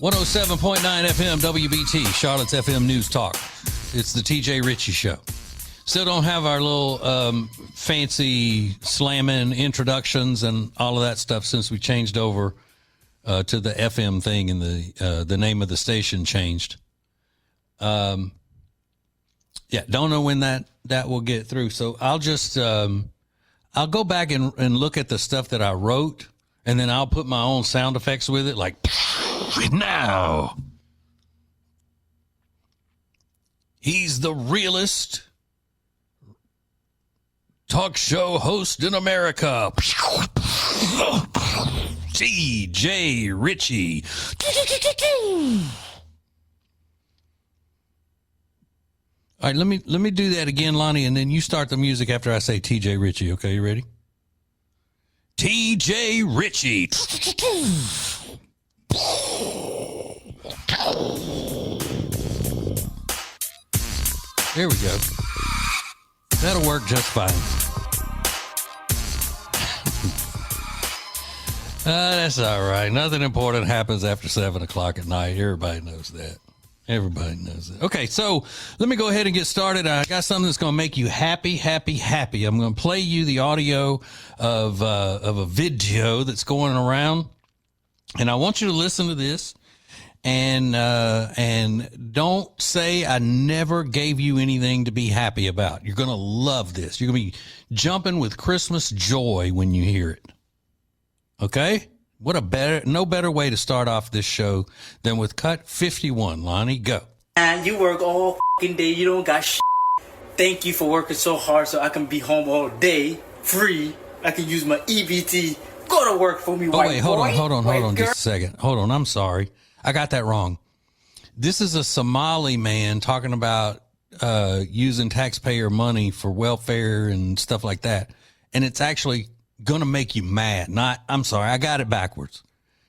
107.9 FM WBT, Charlotte's FM News Talk. It's the TJ Ritchie Show. Still don't have our little fancy slamming introductions and all of that stuff since we changed over to the FM thing and the name of the station changed. Yeah, don't know when that will get through. So I'll just I'll go back and look at the stuff that I wrote, and then I'll put my own sound effects with it, like now. He's the realest talk show host in America. TJ Ritchie. All right, let me do that again, Lonnie, and then you start the music after I say TJ Ritchie. Okay, you ready? TJ Ritchie. There we go. That'll work just fine. That's all right. Nothing important happens after 7 o'clock at night. Everybody knows that. Everybody knows that. Okay, so let me go ahead and get started. I got something that's going to make you happy, happy, happy. I'm going to play you the audio of a video that's going around, and I want you to listen to this. And don't say I never gave you anything to be happy about. You're going to love this. You're going to be jumping with Christmas joy when you hear it. Okay? No better way to start off this show than with cut 51. Lonnie, go. And you work all fucking day. You don't got shit. Thank you for working so hard so I can be home all day, free. I can use my EBT. Go to work for me, white boy. Wait, hold on just a second. Hold on, I'm sorry. I got that wrong. This is a Somali man talking about using taxpayer money for welfare and stuff like that. And it's actually going to make you mad. I'm sorry, I got it backwards.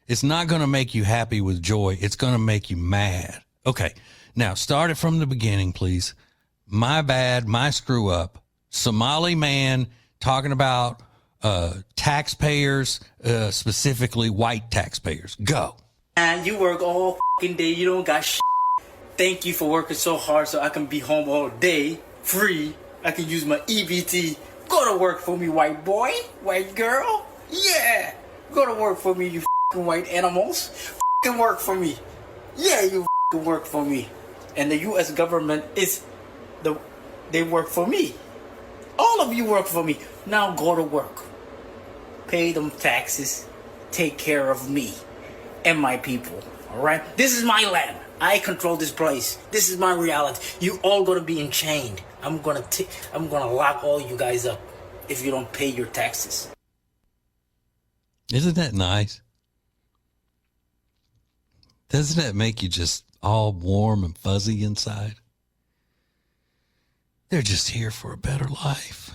It's not going to make you happy with joy. It's going to make you mad. Okay, now start it from the beginning, please. My bad, my screw up. Somali man talking about taxpayers, specifically white taxpayers. Go. And you work all fucking day. You don't got shit. Thank you for working so hard so I can be home all day, free. I can use my EBT. Go to work for me, white boy, white girl. Yeah. Go to work for me, you fucking white animals. Fucking work for me. Yeah, you fucking work for me. And the U.S. government they work for me. All of you work for me. Now go to work. Pay them taxes. Take care of me and my people. All right? This is my land. I control this place. This is my reality. You all gonna be enchained. I'm gonna lock all you guys up if you don't pay your taxes. Isn't that nice? Doesn't that make you just all warm and fuzzy inside? They're just here for a better life.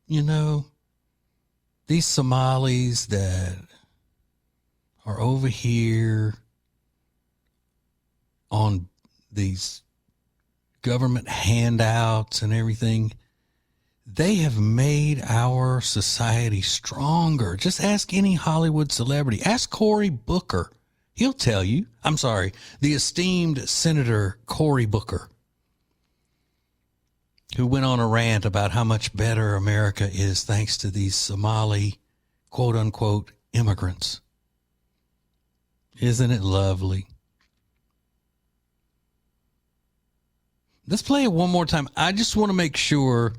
You know, these Somalis that are over here on these government handouts and everything, they have made our society stronger. Just ask any Hollywood celebrity. Ask Cory Booker. He'll tell you. I'm sorry, the esteemed Senator Cory Booker, who went on a rant about how much better America is thanks to these Somali, quote unquote, immigrants. Isn't it lovely? Let's play it one more time. I just want to make sure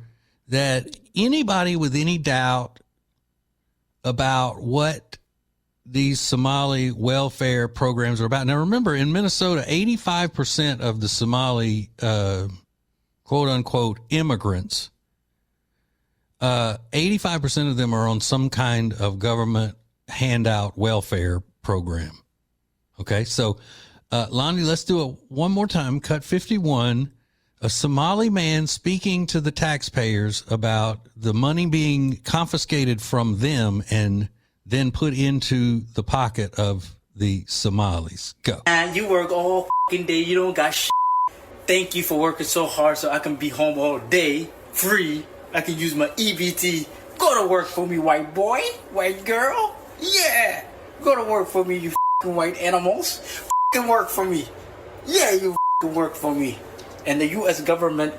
that anybody with any doubt about what these Somali welfare programs are about. Now, remember, in Minnesota, 85% of the Somali, quote unquote, immigrants, 85% of them are on some kind of government handout welfare program. Okay, so Lonnie, let's do it one more time. Cut 51. A Somali man speaking to the taxpayers about the money being confiscated from them and then put into the pocket of the Somalis. Go. And you work all fucking day. You don't got shit. Thank you for working so hard so I can be home all day, free. I can use my EBT. Go to work for me, white boy, white girl. Yeah. Go to work for me, you white animals. Work for me. Yeah, you work for me. And the U.S. government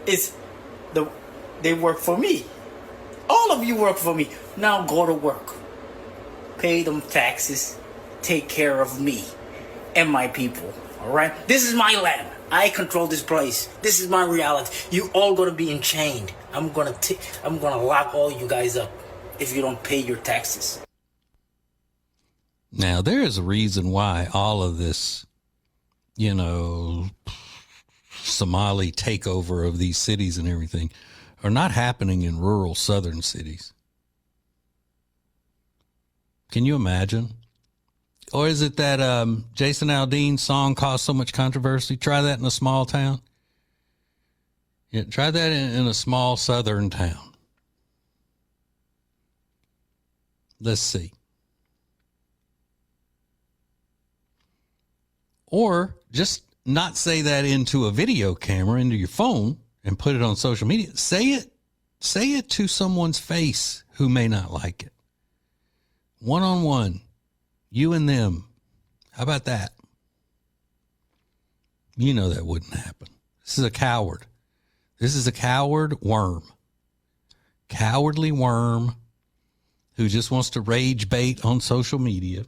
they work for me. All of you work for me. Now go to work. Pay them taxes. Take care of me and my people. All right? This is my land. I control this place. This is my reality. You all gonna be enchained. I'm gonna lock all you guys up if you don't pay your taxes. Now, there is a reason why all of this, Somali takeover of these cities and everything are not happening in rural southern cities. Can you imagine? Or is it that Jason Aldean's song caused so much controversy? Try that in a small town. Yeah, try that in a small southern town. Let's see. Or just not say that into a video camera, into your phone, and put it on social media. Say it to someone's face who may not like it. One-on-one, you and them. How about that? You know that wouldn't happen. This is a coward. This is a coward worm. Cowardly worm who just wants to rage bait on social media.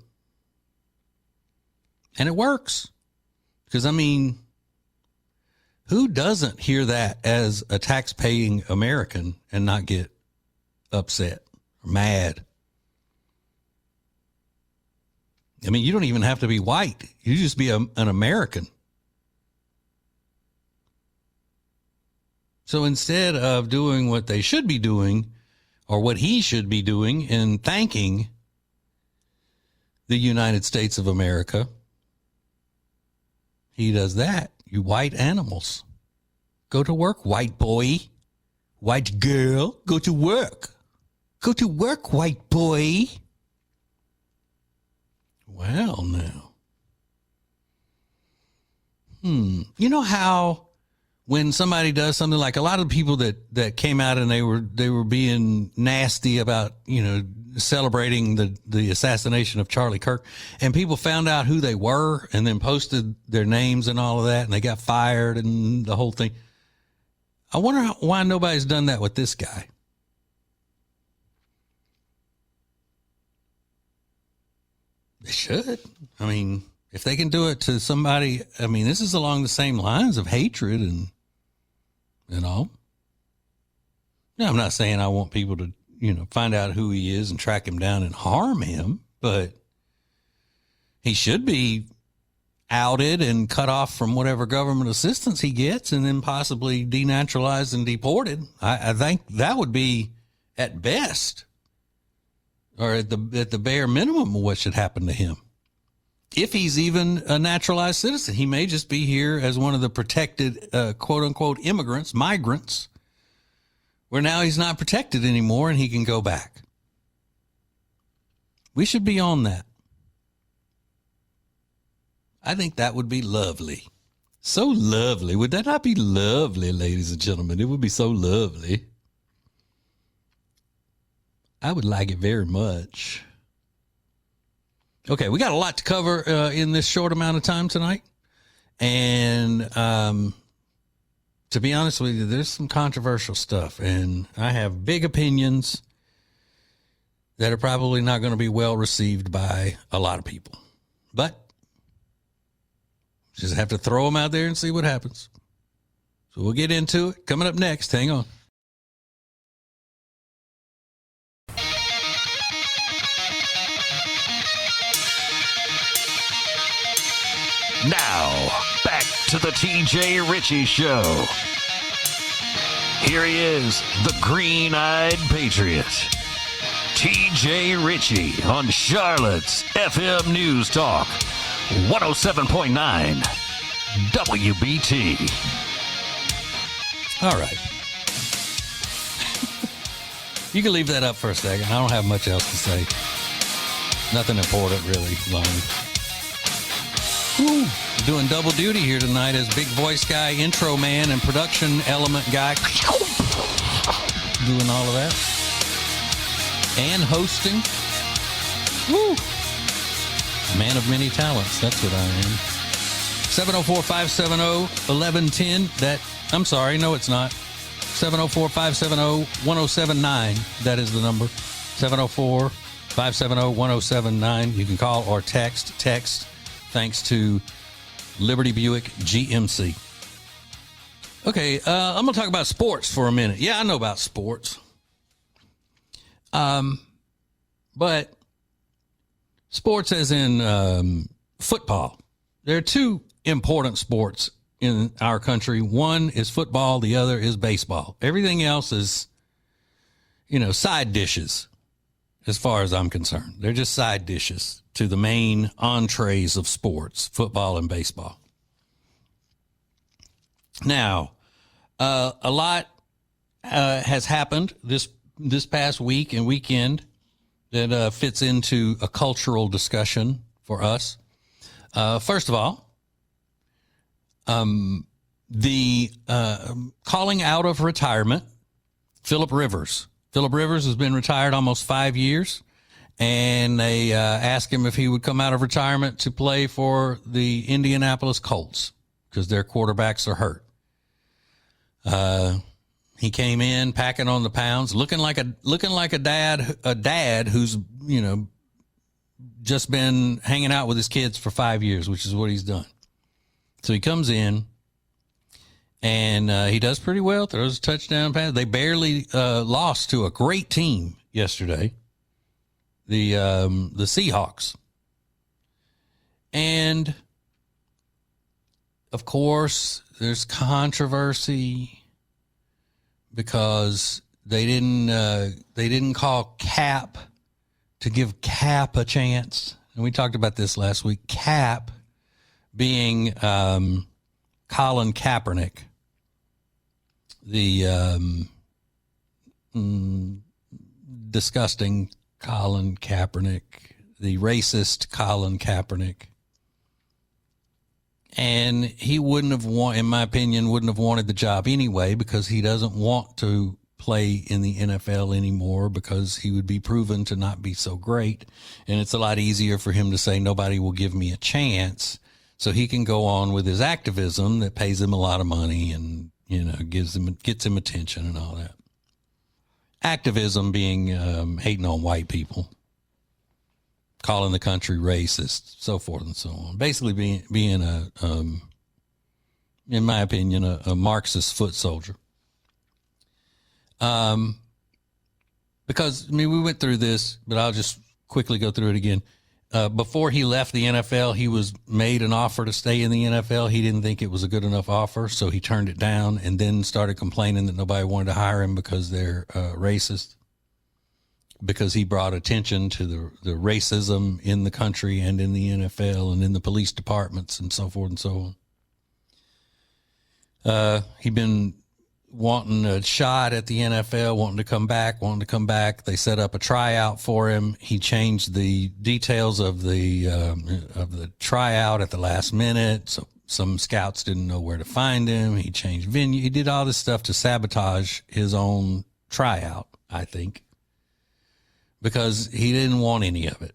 And it works. Because, who doesn't hear that as a tax-paying American and not get upset or mad? You don't even have to be white. You just be an American. So instead of doing what they should be doing, or what he should be doing, and thanking the United States of America, he does that. You white animals. Go to work, white boy. White girl, go to work. Go to work, white boy. Well, now. You know how when somebody does something, like a lot of people that came out and they were being nasty about, celebrating the assassination of Charlie Kirk, and people found out who they were and then posted their names and all of that, and they got fired and the whole thing. I wonder why nobody's done that with this guy. They should. If they can do it to somebody, this is along the same lines of hatred and all. Now, I'm not saying I want people to, find out who he is and track him down and harm him, but he should be outed and cut off from whatever government assistance he gets, and then possibly denaturalized and deported. I think that would be at best, or at the bare minimum, what should happen to him. If he's even a naturalized citizen, he may just be here as one of the protected, quote unquote, immigrants, migrants, where now he's not protected anymore and he can go back. We should be on that. I think that would be lovely. So lovely. Would that not be lovely, ladies and gentlemen? It would be so lovely. I would like it very much. Okay, we got a lot to cover in this short amount of time tonight. And to be honest with you, there's some controversial stuff. And I have big opinions that are probably not going to be well received by a lot of people. But just have to throw them out there and see what happens. So we'll get into it. Coming up next, hang on. Now, back to the TJ Ritchie Show. Here he is, the green-eyed patriot, TJ Ritchie, on Charlotte's FM News Talk, 107.9 WBT. All right. You can leave that up for a second. I don't have much else to say. Nothing important, really, Lonnie. Woo. Doing double duty here tonight as big voice guy, intro man, and production element guy. Doing all of that. And hosting. Woo. Man of many talents. That's what I am. 704-570-1110. I'm sorry. No, it's not. 704-570-1079. That is the number. 704-570-1079. You can call or text. Thanks to Liberty Buick GMC. Okay, I'm going to talk about sports for a minute. Yeah, I know about sports. But sports as in football. There are two important sports in our country. One is football. The other is baseball. Everything else is, side dishes as far as I'm concerned. They're just side dishes to the main entrees of sports, football and baseball. Now, a lot has happened this past week and weekend that fits into a cultural discussion for us. First of all, the calling out of retirement, Philip Rivers. Philip Rivers has been retired almost 5 years, and they asked him if he would come out of retirement to play for the Indianapolis Colts because their quarterbacks are hurt. He came in packing on the pounds, looking like a dad who's, just been hanging out with his kids for 5 years, which is what he's done. So he comes in and he does pretty well, throws a touchdown pass. They barely lost to a great team yesterday, the Seahawks. And of course, there's controversy because they didn't call Cap to give Cap a chance. And we talked about this last week. Cap being Colin Kaepernick, the disgusting Colin Kaepernick, the racist Colin Kaepernick. And he in my opinion, wouldn't have wanted the job anyway because he doesn't want to play in the NFL anymore because he would be proven to not be so great. And it's a lot easier for him to say, nobody will give me a chance. So he can go on with his activism that pays him a lot of money and, gets him attention and all that. Activism being hating on white people, calling the country racist, so forth and so on. Basically being a in my opinion, a Marxist foot soldier. Because, we went through this, but I'll just quickly go through it again. Before he left the NFL, he was made an offer to stay in the NFL. He didn't think it was a good enough offer, so he turned it down and then started complaining that nobody wanted to hire him because they're racist, because he brought attention to the racism in the country and in the NFL and in the police departments and so forth and so on. He'd been wanting a shot at the NFL, wanting to come back. They set up a tryout for him. He changed the details of the tryout at the last minute. So some scouts didn't know where to find him. He changed venue. He did all this stuff to sabotage his own tryout, I think, because he didn't want any of it.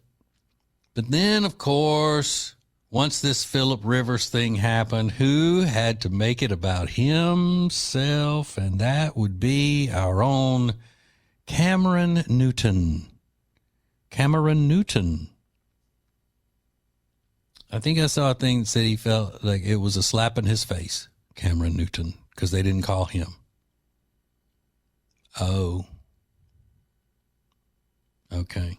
But then, of course, once this Philip Rivers thing happened, who had to make it about himself? And that would be our own Cameron Newton. Cameron Newton. I think I saw a thing that said he felt like it was a slap in his face, Cameron Newton, because they didn't call him. Oh. Okay.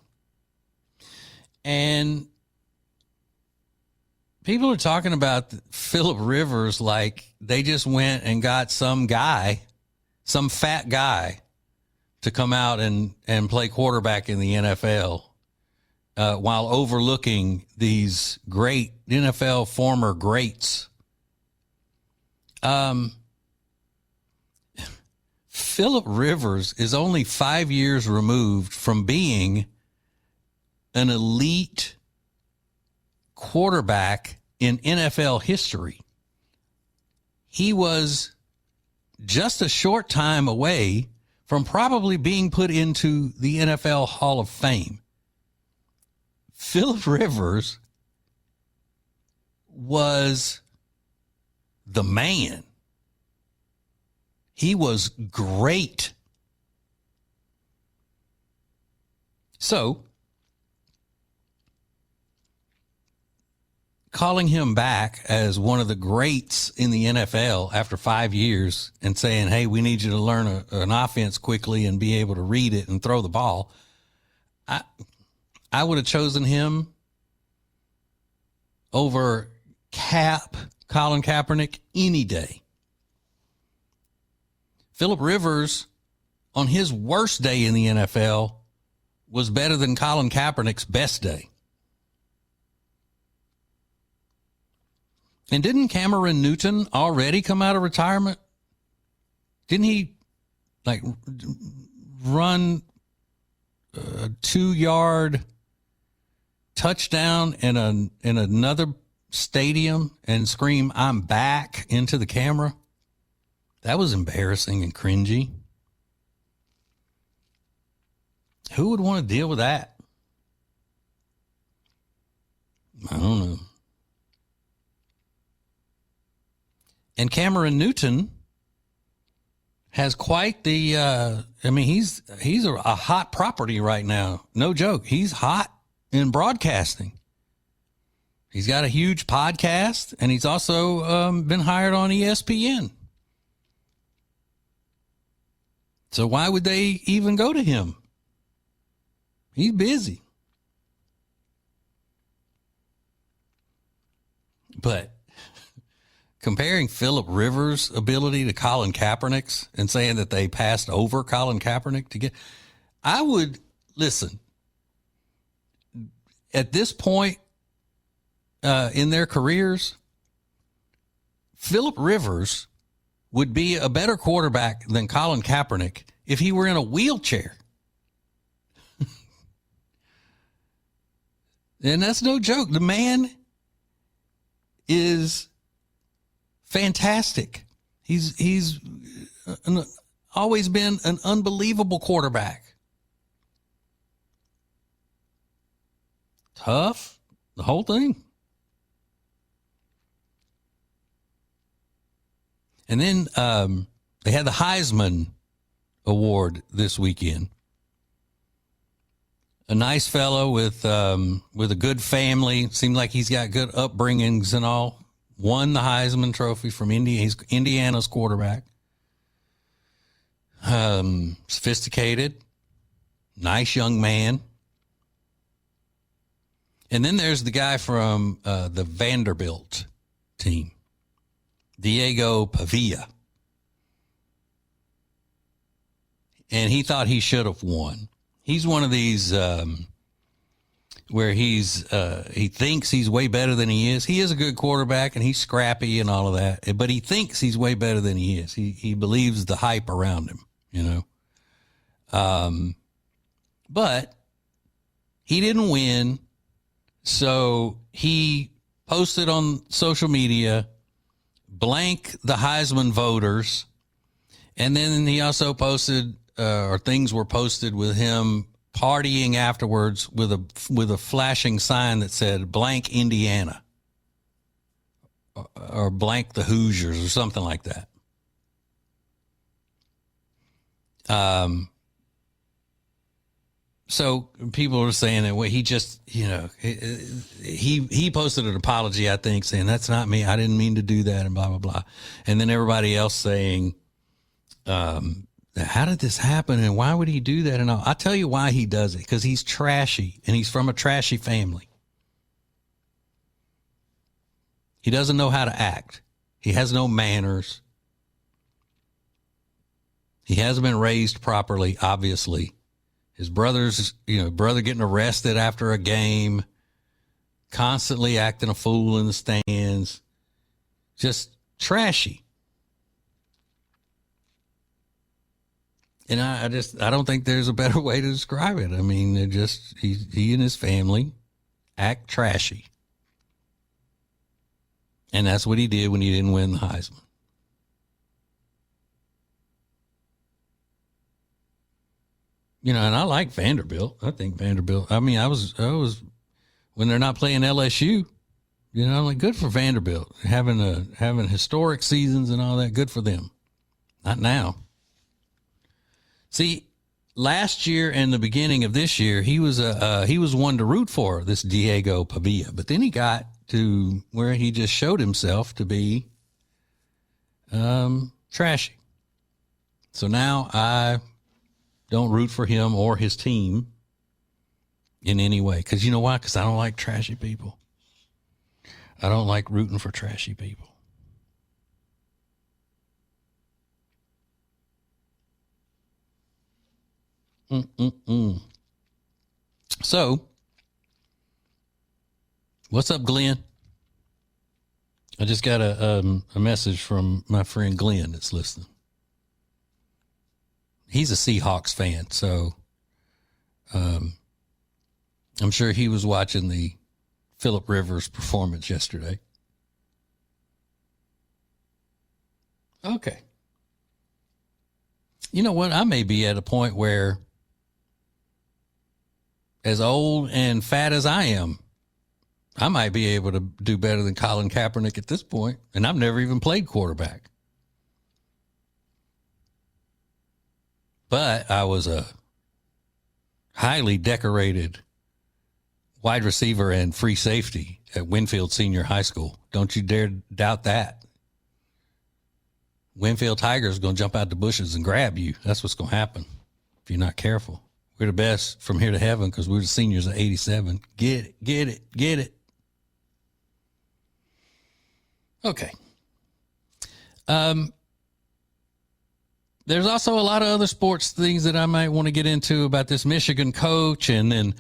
And people are talking about Philip Rivers like they just went and got some fat guy to come out and play quarterback in the NFL while overlooking these great NFL former greats. Philip Rivers is only 5 years removed from being an elite quarterback in NFL history. He was just a short time away from probably being put into the NFL Hall of Fame. Philip Rivers was the man. He was great. So, calling him back as one of the greats in the NFL after 5 years and saying, hey, we need you to learn an offense quickly and be able to read it and throw the ball, I would have chosen him over Colin Kaepernick any day. Phillip Rivers, on his worst day in the NFL, was better than Colin Kaepernick's best day. And didn't Cameron Newton already come out of retirement? Didn't he run a 2-yard touchdown in another stadium and scream, "I'm back," into the camera? That was embarrassing and cringy. Who would want to deal with that? I don't know. And Cameron Newton has quite the, he's a hot property right now. No joke. He's hot in broadcasting. He's got a huge podcast, and he's also been hired on ESPN. So why would they even go to him? He's busy. But comparing Phillip Rivers' ability to Colin Kaepernick's and saying that they passed over Colin Kaepernick to get, I would listen. At this point in their careers, Phillip Rivers would be a better quarterback than Colin Kaepernick if he were in a wheelchair. And that's no joke. The man is fantastic. He's always been an unbelievable quarterback. Tough, the whole thing. And then they had the Heisman Award this weekend. A nice fellow with a good family. Seemed like he's got good upbringings and all. Won the Heisman Trophy from India. He's Indiana's quarterback. Sophisticated, nice young man. And then there's the guy from the Vanderbilt team, Diego Pavia. And he thought he should have won. He's one of these where he thinks he's way better than he is. He is a good quarterback, and he's scrappy and all of that, but he thinks he's way better than he is. He believes the hype around him, you know. But he didn't win, so he posted on social media, blank the Heisman voters, and then he also posted or things were posted with him partying afterwards with a flashing sign that said blank Indiana or blank the Hoosiers or something like that. So people are saying that, well, he just, you know, he posted an apology, I think, saying that's not me. I didn't mean to do that and blah, blah, blah. And then everybody else saying, how did this happen and why would he do that? And all. I'll tell you why he does it, because he's trashy and he's from a trashy family. He doesn't know how to act. He has no manners. He hasn't been raised properly, obviously. His brother getting arrested after a game, constantly acting a fool in the stands, just trashy. And I don't think there's a better way to describe it. I mean, he and his family act trashy. And that's what he did when he didn't win the Heisman. You know, and I like Vanderbilt. I think Vanderbilt, I mean, I was when they're not playing LSU, You know, like good for Vanderbilt having historic seasons and all that. Good for them. Not now. See, last year and the beginning of this year, he was one to root for, this Diego Pavia. But then he got to where he just showed himself to be trashy. So now I don't root for him or his team in any way. Because you know why? Because I don't like trashy people. I don't like rooting for trashy people. So, what's up, Glenn? I just got a message from my friend Glenn that's listening. He's a Seahawks fan, so I'm sure he was watching the Phillip Rivers performance yesterday. Okay. You know what? I may be at a point where, as old and fat as I am, I might be able to do better than Colin Kaepernick at this point, and I've never even played quarterback. But I was a highly decorated wide receiver and free safety at Winfield Senior High School. Don't you dare doubt that. Winfield Tigers going to jump out the bushes and grab you. That's what's going to happen if you're not careful. We're the best from here to heaven because we're the seniors at 87. Get it, get it, get it. Okay. There's also a lot of other sports things that I might want to get into about this Michigan coach, and then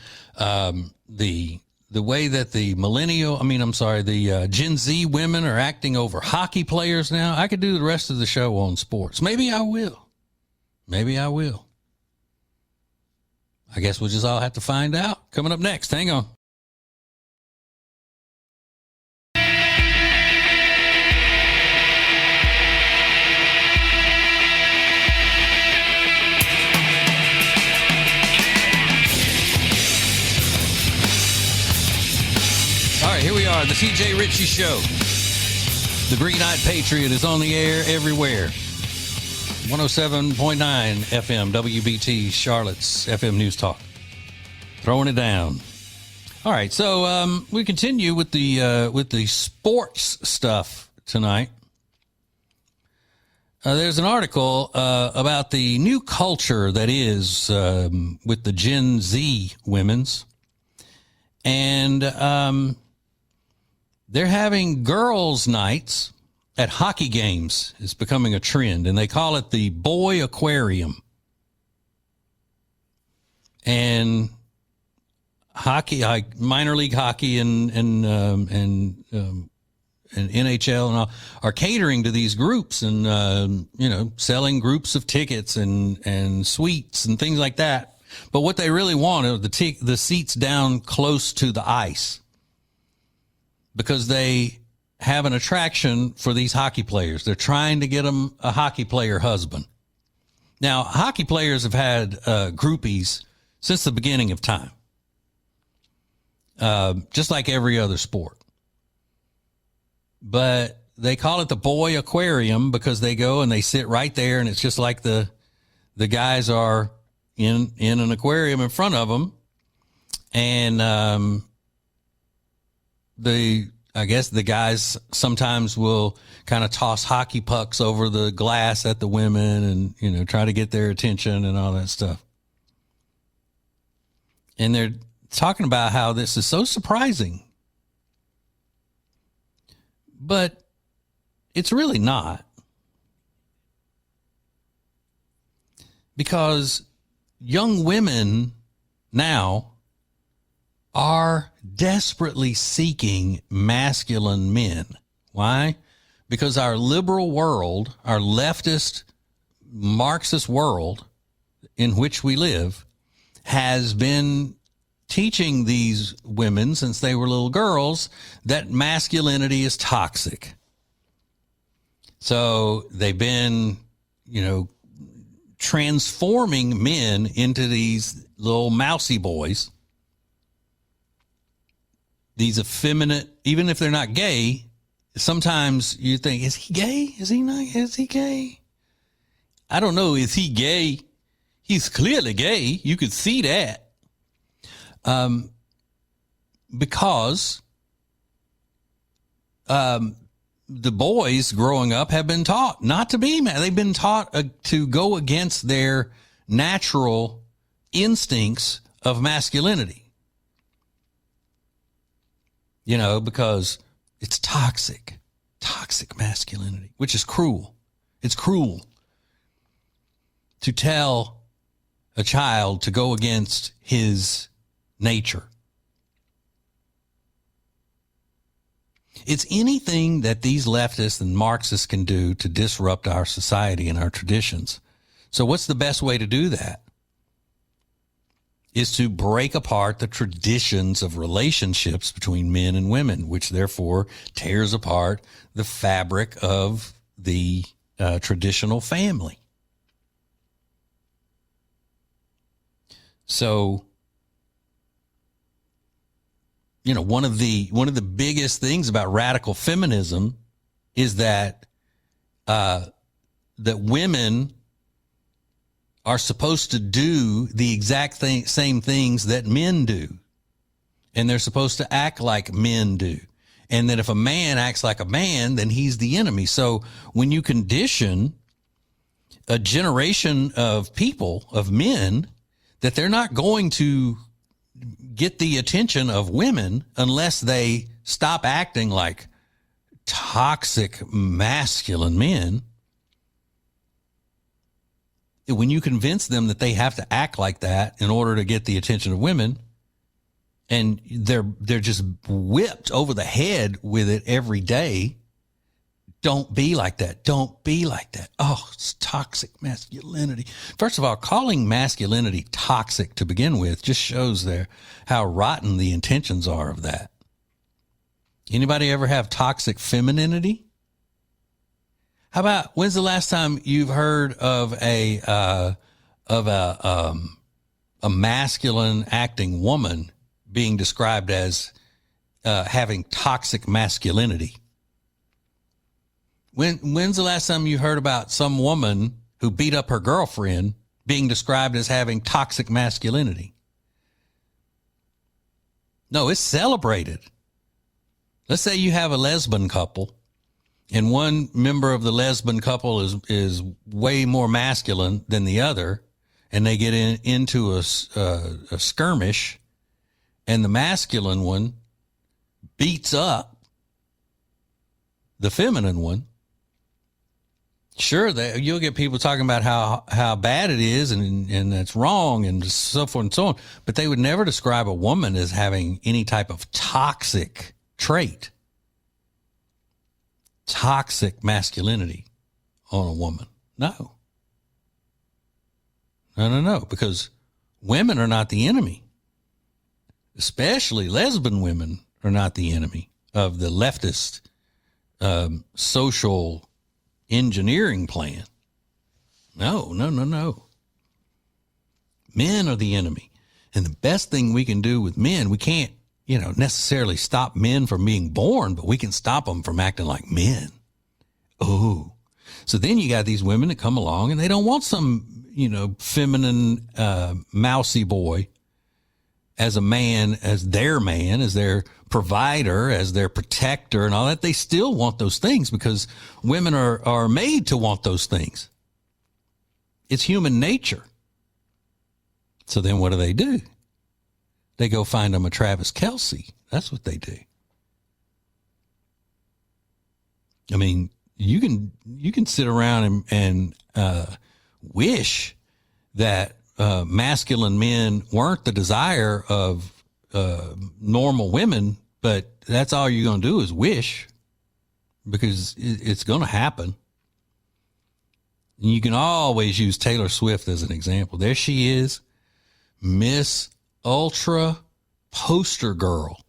the way that the Gen Z women are acting over hockey players now. I could do the rest of the show on sports. Maybe I will. I guess we'll just all have to find out. Coming up next. Hang on. Here we are, the TJ Ritchie Show. The Green-Eyed Patriot is on the air everywhere. 107.9 FM, WBT, Charlotte's FM News Talk. Throwing it down. All right, so we continue with the sports stuff tonight. There's an article about the new culture that is with the Gen Z women's. And they're having girls' nights at hockey games. It's becoming a trend, and they call it the Boy Aquarium. And hockey, like minor league hockey and NHL and all, are catering to these groups and selling groups of tickets and suites and things like that. But what they really want are the seats down close to the ice, because they have an attraction for these hockey players. They're trying to get them a hockey player husband. Now, hockey players have had groupies since the beginning of time, just like every other sport. But they call it the Boy Aquarium because they go and they sit right there, and it's just like the guys are in an aquarium in front of them. And I guess the guys sometimes will kind of toss hockey pucks over the glass at the women and, try to get their attention and all that stuff. And they're talking about how this is so surprising. But it's really not. Because young women now are desperately seeking masculine men. Why? Because our liberal world, our leftist Marxist world in which we live, has been teaching these women since they were little girls that masculinity is toxic. So they've been, transforming men into these little mousy boys these effeminate, even if they're not gay, sometimes you think, is he gay? Is he not? Is he gay? I don't know. Is he gay? He's clearly gay. You could see that. Because the boys growing up have been taught not to be mad. They've been taught to go against their natural instincts of masculinity. You know, because it's toxic masculinity, which is cruel. It's cruel to tell a child to go against his nature. It's anything that these leftists and Marxists can do to disrupt our society and our traditions. So what's the best way to do that? Is to break apart the traditions of relationships between men and women, which therefore tears apart the fabric of the traditional family. So, you know, one of the biggest things about radical feminism is that that women are supposed to do the exact same things that men do, and they're supposed to act like men do, and that if a man acts like a man, then he's the enemy. So when you condition a generation of people, of men, that they're not going to get the attention of women unless they stop acting like toxic masculine men. When you convince them that they have to act like that in order to get the attention of women, and they're just whipped over the head with it every day, don't be like that. Don't be like that. Oh, it's toxic masculinity. First of all, calling masculinity toxic to begin with just shows how rotten the intentions are of that. Anybody ever have toxic femininity? How about, when's the last time you've heard of a masculine acting woman being described as having toxic masculinity? When's the last time you heard about some woman who beat up her girlfriend being described as having toxic masculinity? No, it's celebrated. Let's say you have a lesbian couple, and one member of the lesbian couple is way more masculine than the other, and they get into a skirmish, and the masculine one beats up the feminine one. Sure, you'll get people talking about how bad it is and that's wrong and so forth and so on, but they would never describe a woman as having any type of toxic trait, toxic masculinity on a woman. No, because women are not the enemy. Especially lesbian women are not the enemy of the leftist social engineering plan. No. Men are the enemy. And the best thing we can do with men, we can't, necessarily stop men from being born, but we can stop them from acting like men. Oh, so then you got these women that come along and they don't want some, feminine, mousy boy as a man, as their provider, as their protector and all that. They still want those things because women are made to want those things. It's human nature. So then what do? They go find them a Travis Kelce. That's what they do. I mean, you can sit around and wish that masculine men weren't the desire of normal women, but that's all you're going to do is wish, because it's going to happen. And you can always use Taylor Swift as an example. There she is, Miss Ultra poster girl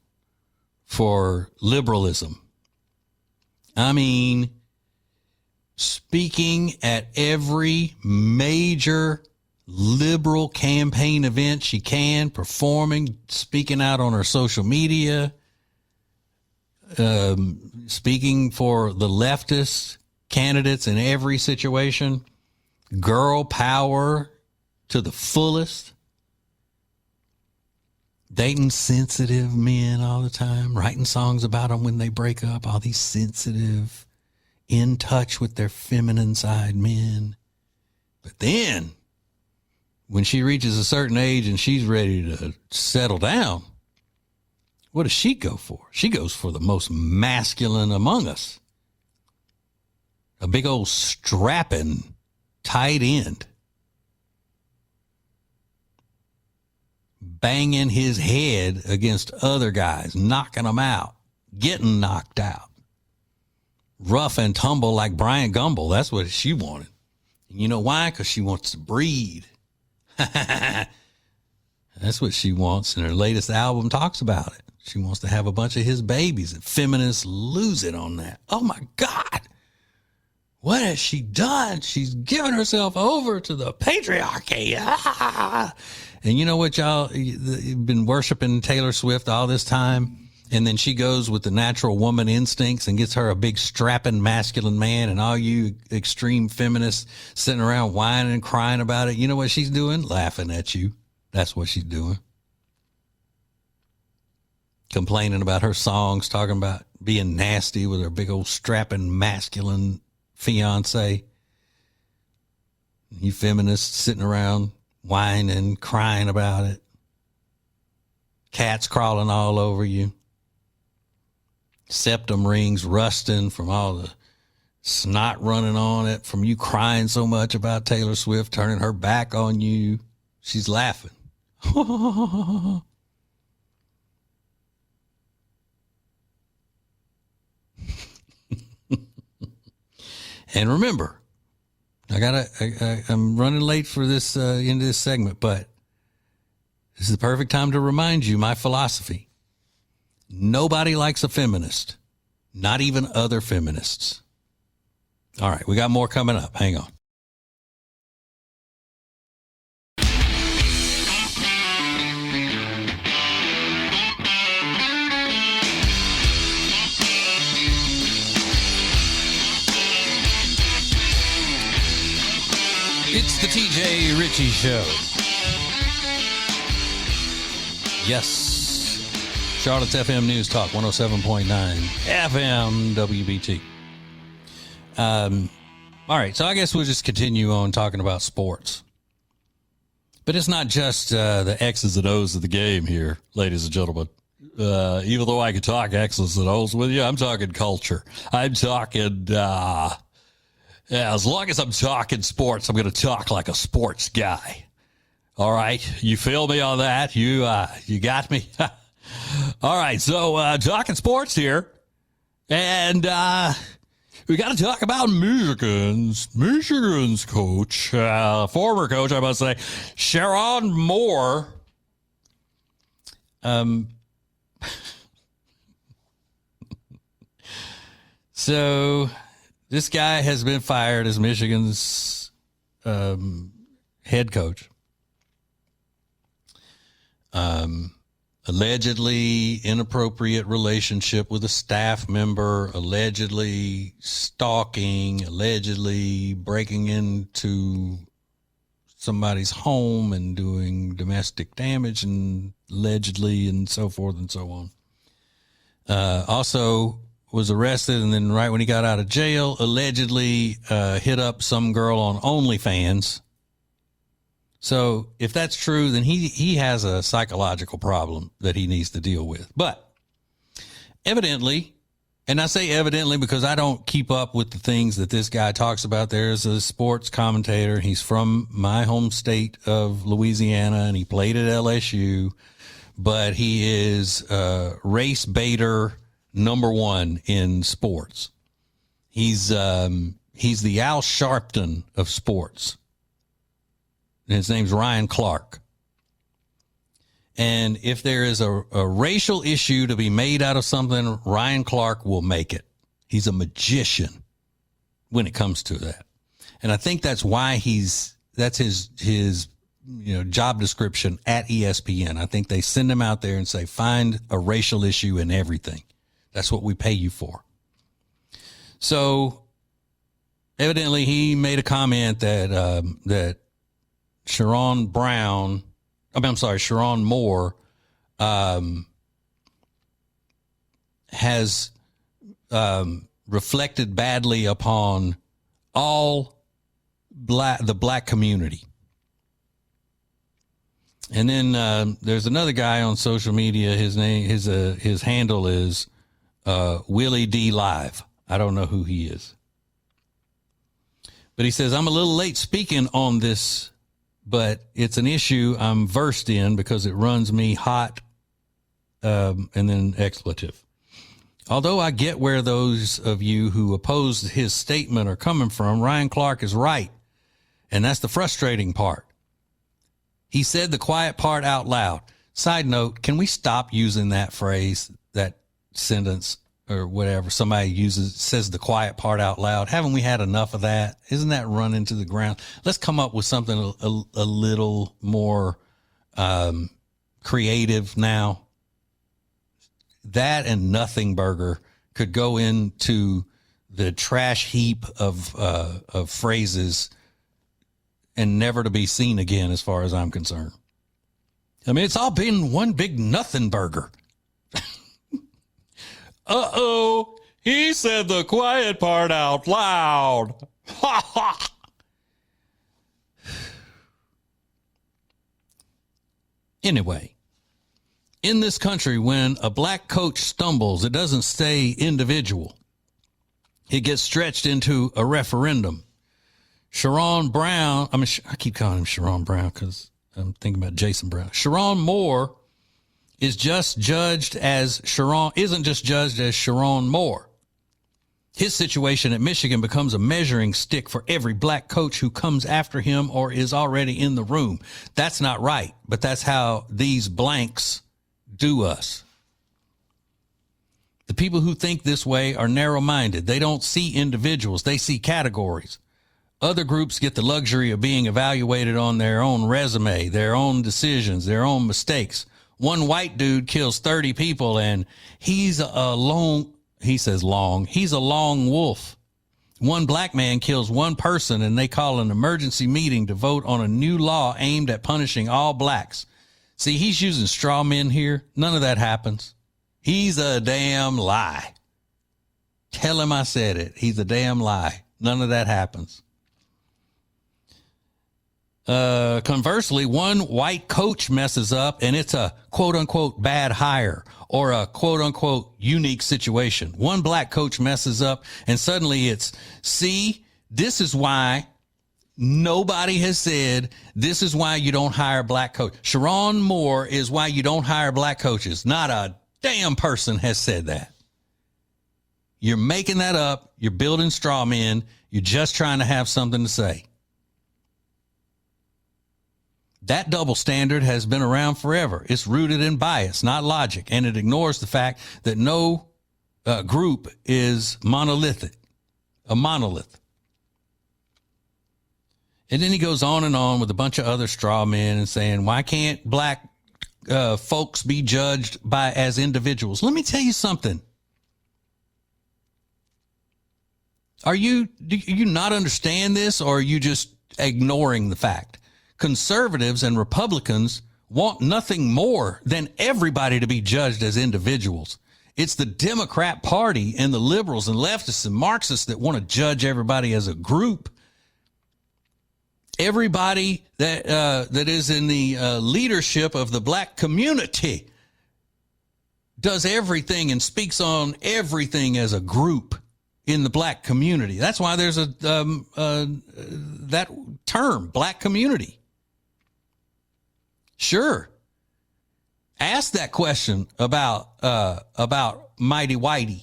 for liberalism. I mean, speaking at every major liberal campaign event she can, performing, speaking out on her social media. speaking for the leftist candidates in every situation, girl power to the fullest, dating sensitive men all the time, writing songs about them when they break up, all these sensitive, in touch with their feminine side men. But then when she reaches a certain age and she's ready to settle down, what does she go for? She goes for the most masculine among us. A big old strapping tight end. Banging his head against other guys, knocking them out, getting knocked out. Rough and tumble like Brian Gumble. That's what she wanted. And you know why? Because she wants to breed. That's what she wants. And her latest album talks about it. She wants to have a bunch of his babies, and feminists lose it on that. Oh my God. What has she done? She's given herself over to the patriarchy. And you know what, y'all? You've been worshiping Taylor Swift all this time. And then she goes with the natural woman instincts and gets her a big strapping masculine man. And all you extreme feminists sitting around whining and crying about it. You know what she's doing? Laughing at you. That's what she's doing. Complaining about her songs, talking about being nasty with her big old strapping masculine fiance. You feminists sitting around whining, crying about it. Cats crawling all over you. Septum rings rusting from all the snot running on it, from you crying so much about Taylor Swift turning her back on you. She's laughing. And remember, I'm running late for this into this segment, but this is the perfect time to remind you my philosophy. Nobody likes a feminist, not even other feminists. All right, we got more coming up. Hang on. It's the TJ Ritchie Show. Yes. Charlotte's FM News Talk, 107.9 FM WBT. All right, so I guess we'll just continue on talking about sports. But it's not just the X's and O's of the game here, ladies and gentlemen. Even though I can talk X's and O's with you, I'm talking culture. I'm talking... Yeah, as long as I'm talking sports, I'm going to talk like a sports guy. All right, you feel me on that? You got me? All right, so talking sports here, and we got to talk about Michigan's coach, former coach, I must say, Sharon Moore. So this guy has been fired as Michigan's head coach. Allegedly inappropriate relationship with a staff member, allegedly stalking, allegedly breaking into somebody's home and doing domestic damage, and allegedly, and so forth and so on. Also was arrested, and then right when he got out of jail, allegedly hit up some girl on OnlyFans. So if that's true, then he has a psychological problem that he needs to deal with. But evidently, and I say evidently because I don't keep up with the things that this guy talks about. There's a sports commentator. He's from my home state of Louisiana, and he played at LSU. But he is race baiter #1 in sports. He's the Al Sharpton of sports. His name's Ryan Clark. And if there is a racial issue to be made out of something, Ryan Clark will make it. He's a magician when it comes to that. And I think that's why that's his job description at ESPN. I think they send him out there and say, find a racial issue in everything. That's what we pay you for. So evidently he made a comment that Sharon Moore has reflected badly upon all the black community. And then there's another guy on social media. His handle is Willie D Live. I don't know who he is, but he says, I'm a little late speaking on this, but it's an issue I'm versed in because it runs me hot, and then expletive. Although I get where those of you who opposed his statement are coming from, Ryan Clark is right. And that's the frustrating part. He said the quiet part out loud. Side note, can we stop using that phrase, that sentence, or whatever somebody says the quiet part out loud? Haven't we had enough of that? Isn't that run into the ground? Let's come up with something a little more creative now. That and nothing burger could go into the trash heap of phrases and never to be seen again, as far as I'm concerned. I mean, it's all been one big nothing burger. Uh-oh, he said the quiet part out loud. Ha ha. Anyway, in this country, when a black coach stumbles, it doesn't stay individual. It gets stretched into a referendum. Sharon Brown, I keep calling him Sharon Brown because I'm thinking about Jason Brown. Sharon Moore isn't just judged as Sharon Moore. His situation at Michigan becomes a measuring stick for every black coach who comes after him or is already in the room. That's not right, but that's how these blanks do us. The people who think this way are narrow-minded. They don't see individuals. They see categories. Other groups get the luxury of being evaluated on their own resume, their own decisions, their own mistakes. One white dude kills 30 people and he's a lone wolf. One black man kills one person and they call an emergency meeting to vote on a new law aimed at punishing all blacks. See, he's using straw men here. None of that happens. He's a damn lie. Tell him I said it. He's a damn lie. None of that happens. Conversely, one white coach messes up and it's a quote unquote bad hire or a quote unquote unique situation. One black coach messes up and suddenly it's, see, this is why nobody has said this is why you don't hire black coach. Sharon Moore is why you don't hire black coaches. Not a damn person has said that. You're making that up. You're building straw men. You're just trying to have something to say. That double standard has been around forever. It's rooted in bias, not logic, and it ignores the fact that no group is a monolith. And then he goes on and on with a bunch of other straw men and saying, why can't black folks be judged as individuals? Let me tell you something. Do you not understand this, or are you just ignoring the fact? Conservatives and Republicans want nothing more than everybody to be judged as individuals. It's the Democrat Party and the liberals and leftists and Marxists that want to judge everybody as a group. Everybody that is in the leadership of the black community does everything and speaks on everything as a group in the black community. That's why there's that term, black community. Sure. Ask that question about Mighty Whitey,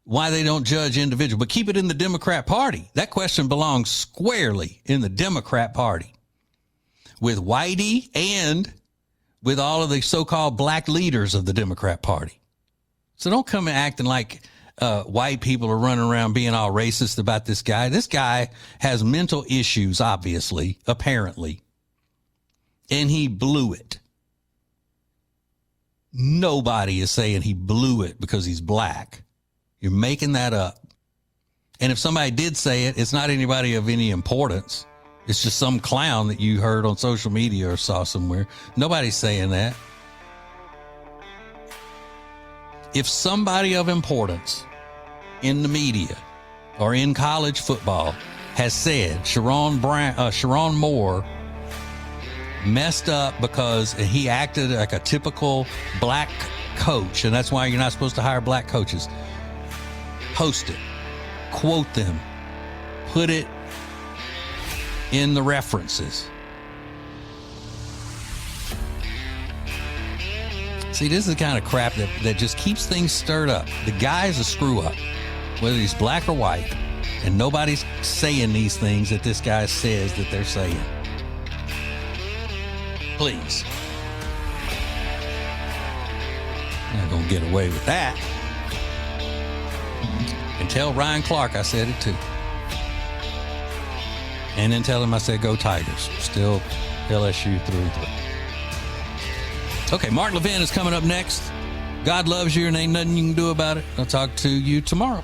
why they don't judge individuals, but keep it in the Democrat Party. That question belongs squarely in the Democrat Party with Whitey and with all of the so-called black leaders of the Democrat Party. So don't come acting like white people are running around being all racist about this guy. This guy has mental issues, obviously, apparently, and he blew it. Nobody is saying he blew it because he's black. You're making that up. And if somebody did say it, it's not anybody of any importance. It's just some clown that you heard on social media or saw somewhere. Nobody's saying that. If somebody of importance in the media or in college football has said Sharon Moore messed up because he acted like a typical black coach, and that's why you're not supposed to hire black coaches, post it, quote them, put it in the references. See, this is the kind of crap that just keeps things stirred up. The guy's a screw up, whether he's black or white, and nobody's saying these things that this guy says that they're saying. Please. Not gonna get away with that. And tell Ryan Clark I said it too. And then tell him I said go Tigers. Still LSU through and through. Okay, Mark Levin is coming up next. God loves you and ain't nothing you can do about it. I'll talk to you tomorrow.